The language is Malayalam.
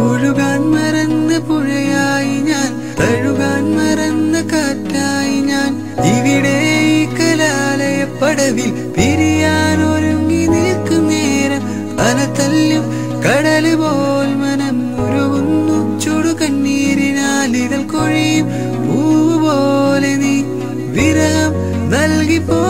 ഒഴുകാൻ മറന്ന പുഴയായി ഞാൻ, തഴുകാൻ മറന്ന കാറ്റായി ഞാൻ, ഇവിടെ ഈ കലാലയ പടവിൽ പിരിയാൻ ഒരുങ്ങി നിൽക്കും നേരം, അലതല്ലും കടല് പോൽ മനം ഉരുകുന്നു, ചുടുകണ്ണീരിനാൽ ഇതൾ കൊഴിയും പൂവ് പോലെ നീ വിരഹം നൽകിപ്പോ